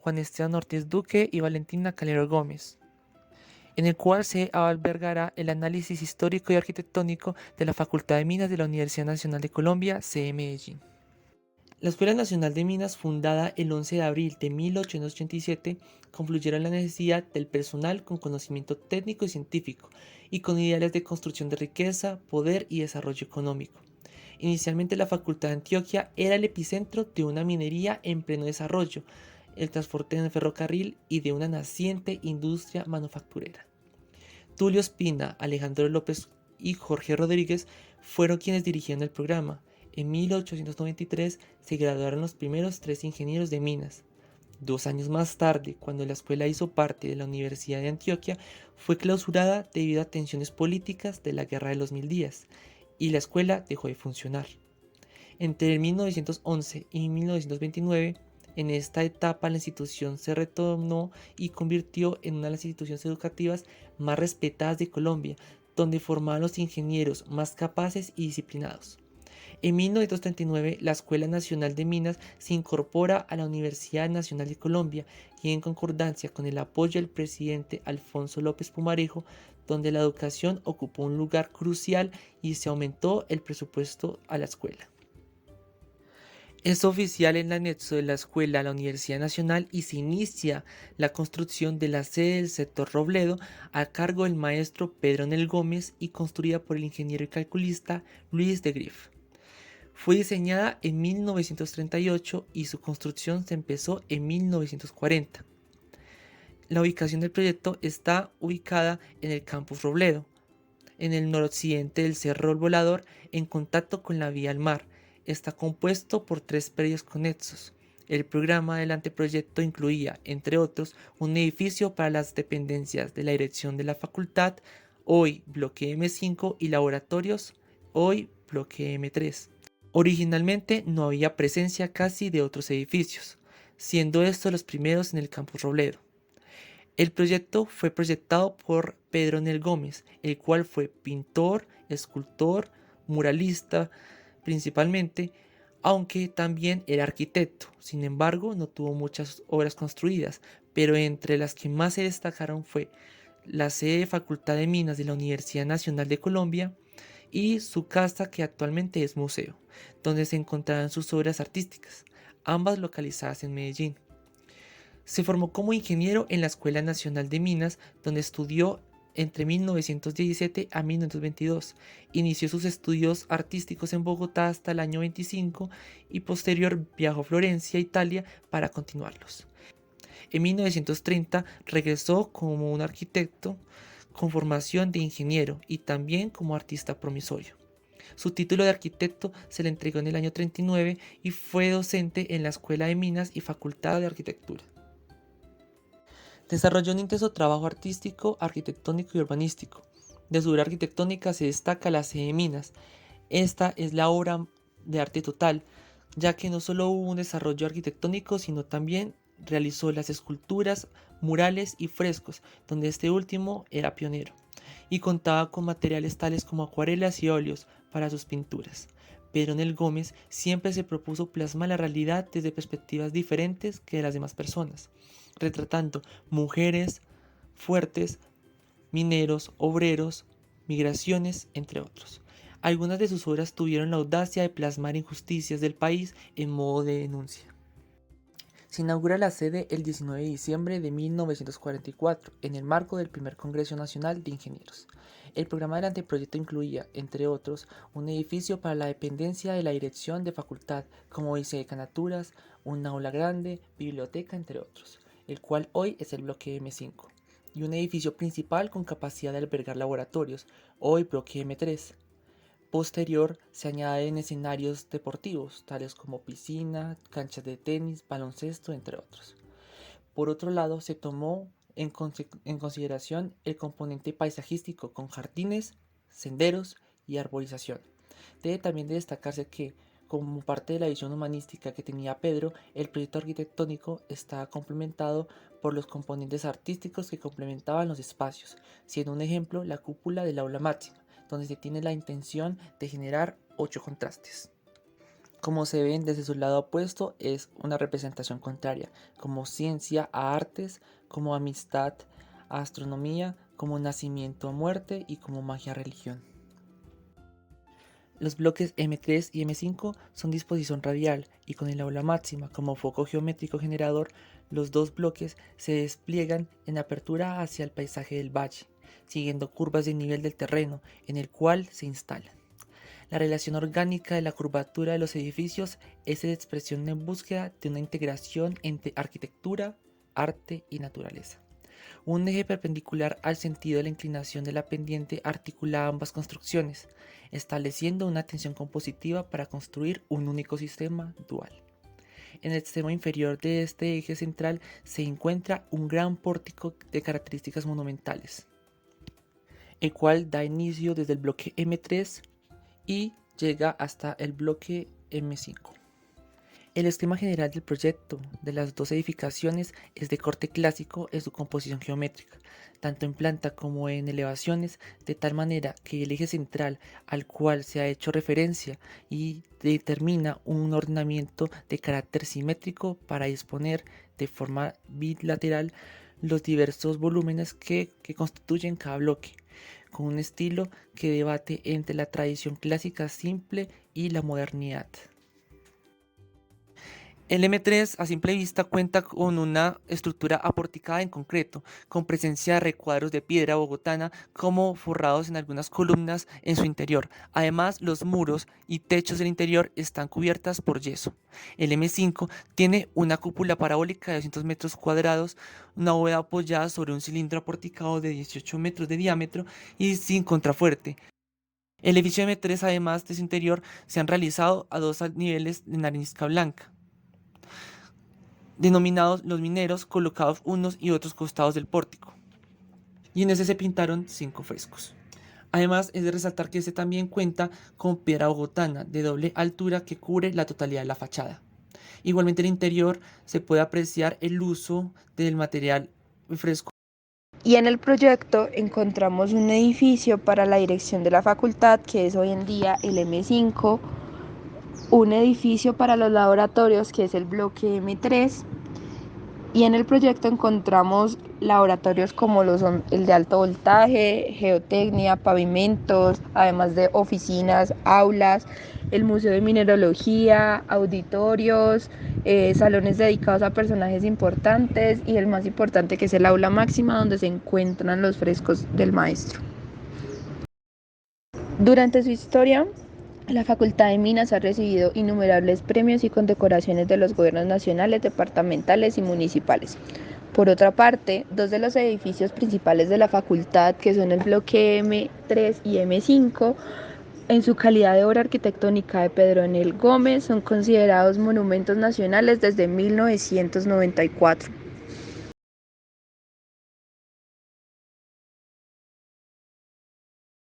Juan Esteban Ortiz Duque y Valentina Calero Gómez, en el cual se albergará el análisis histórico y arquitectónico de la Facultad de Minas de la Universidad Nacional de Colombia, CE Medellín. La Escuela Nacional de Minas, fundada el 11 de abril de 1887, confluyó en la necesidad del personal con conocimiento técnico y científico y con ideales de construcción de riqueza, poder y desarrollo económico. Inicialmente la Facultad de Antioquia era el epicentro de una minería en pleno desarrollo, el transporte en el ferrocarril y de una naciente industria manufacturera. Tulio Espina, Alejandro López y Jorge Rodríguez fueron quienes dirigieron el programa. En 1893 se graduaron los primeros 3 ingenieros de minas. 2 años más tarde, cuando la escuela hizo parte de la Universidad de Antioquia, fue clausurada debido a tensiones políticas de la Guerra de los Mil Días, y la escuela dejó de funcionar. Entre 1911 y 1929, en esta etapa la institución se retornó y convirtió en una de las instituciones educativas más respetadas de Colombia, donde formaban los ingenieros más capaces y disciplinados. En 1939, la Escuela Nacional de Minas se incorpora a la Universidad Nacional de Colombia y en concordancia con el apoyo del presidente Alfonso López Pumarejo, donde la educación ocupó un lugar crucial y se aumentó el presupuesto a la escuela. Es oficial el anexo de la escuela a la Universidad Nacional y se inicia la construcción de la sede del sector Robledo a cargo del maestro Pedro Nel Gómez y construida por el ingeniero y calculista Luis de Griff. Fue diseñada en 1938 y su construcción se empezó en 1940. La ubicación del proyecto está ubicada en el campus Robledo, en el noroccidente del Cerro El Volador, en contacto con la vía al mar. Está compuesto por 3 predios conexos. El programa del anteproyecto incluía, entre otros, un edificio para las dependencias de la dirección de la facultad, hoy bloque M5, y laboratorios, hoy bloque M3. Originalmente no había presencia casi de otros edificios, siendo estos los primeros en el campus Robledo. El proyecto fue proyectado por Pedro Nel Gómez, el cual fue pintor, escultor, muralista principalmente, aunque también era arquitecto. Sin embargo, no tuvo muchas obras construidas, pero entre las que más se destacaron fue la sede de Facultad de Minas de la Universidad Nacional de Colombia y su casa, que actualmente es museo, donde se encontrarán sus obras artísticas, ambas localizadas en Medellín. Se formó como ingeniero en la Escuela Nacional de Minas, donde estudió entre 1917 a 1922. Inició sus estudios artísticos en Bogotá hasta el año 25 y posterior viajó a Florencia, Italia, para continuarlos. En 1930 regresó como un arquitecto con formación de ingeniero y también como artista promisorio. Su título de arquitecto se le entregó en el año 39 y fue docente en la Escuela de Minas y Facultad de Arquitectura. Desarrolló un intenso trabajo artístico, arquitectónico y urbanístico. De su obra arquitectónica se destaca la sede de Minas. Esta es la obra de arte total, ya que no solo hubo un desarrollo arquitectónico, sino también realizó las esculturas, murales y frescos, donde este último era pionero, y contaba con materiales tales como acuarelas y óleos para sus pinturas. Pedro Nel Gómez siempre se propuso plasmar la realidad desde perspectivas diferentes que de las demás personas, retratando mujeres fuertes, mineros, obreros, migraciones, entre otros. Algunas de sus obras tuvieron la audacia de plasmar injusticias del país en modo de denuncia. Se inaugura la sede el 19 de diciembre de 1944 en el marco del primer Congreso Nacional de Ingenieros. El programa del anteproyecto incluía, entre otros, un edificio para la dependencia de la dirección de facultad, como vicedecanaturas, un aula grande, biblioteca, entre otros, el cual hoy es el bloque M5, y un edificio principal con capacidad de albergar laboratorios, hoy bloque M3. Posterior se añaden escenarios deportivos, tales como piscina, canchas de tenis, baloncesto, entre otros. Por otro lado, se tomó en consideración el componente paisajístico con jardines, senderos y arborización. Debe también de destacarse que, como parte de la visión humanística que tenía Pedro, el proyecto arquitectónico está complementado por los componentes artísticos que complementaban los espacios, siendo un ejemplo la cúpula del aula máxima, donde se tiene la intención de generar 8 contrastes. Como se ven desde su lado opuesto, es una representación contraria, como ciencia a artes, como amistad a astronomía, como nacimiento a muerte y como magia a religión. Los bloques M3 y M5 son disposición radial y con el aula máxima como foco geométrico generador, los dos bloques se despliegan en apertura hacia el paisaje del valle, siguiendo curvas de nivel del terreno en el cual se instalan. La relación orgánica de la curvatura de los edificios es la expresión en búsqueda de una integración entre arquitectura, arte y naturaleza. Un eje perpendicular al sentido de la inclinación de la pendiente articula ambas construcciones, estableciendo una tensión compositiva para construir un único sistema dual. En el extremo inferior de este eje central se encuentra un gran pórtico de características monumentales, el cual da inicio desde el bloque M3 y llega hasta el bloque M5. El esquema general del proyecto de las dos edificaciones es de corte clásico en su composición geométrica, tanto en planta como en elevaciones, de tal manera que el eje central al cual se ha hecho referencia y determina un ordenamiento de carácter simétrico para disponer de forma bilateral los diversos volúmenes que constituyen cada bloque, con un estilo que debate entre la tradición clásica simple y la modernidad. El M3 a simple vista cuenta con una estructura aporticada en concreto, con presencia de recuadros de piedra bogotana como forrados en algunas columnas en su interior. Además, los muros y techos del interior están cubiertas por yeso. El M5 tiene una cúpula parabólica de 200 metros cuadrados, una bóveda apoyada sobre un cilindro aporticado de 18 metros de diámetro y sin contrafuerte. El edificio M3, además de su interior, se han realizado a dos niveles de arenisca blanca, denominados los mineros, colocados unos y otros costados del pórtico, y en ese se pintaron 5 frescos. Además, es de resaltar que este también cuenta con piedra bogotana de doble altura que cubre la totalidad de la fachada. Igualmente en el interior se puede apreciar el uso del material fresco. Y en el proyecto encontramos un edificio para la dirección de la facultad, que es hoy en día el M5, un edificio para los laboratorios, que es el bloque M3, y en el proyecto encontramos laboratorios como lo son el de alto voltaje, geotecnia, pavimentos, además de oficinas, aulas, el Museo de Mineralogía, auditorios, salones dedicados a personajes importantes y el más importante, que es el aula máxima, donde se encuentran los frescos del maestro. Durante su historia, la Facultad de Minas ha recibido innumerables premios y condecoraciones de los gobiernos nacionales, departamentales y municipales. Por otra parte, dos de los edificios principales de la facultad, que son el bloque M3 y M5, en su calidad de obra arquitectónica de Pedro Enel Gómez, son considerados monumentos nacionales desde 1994.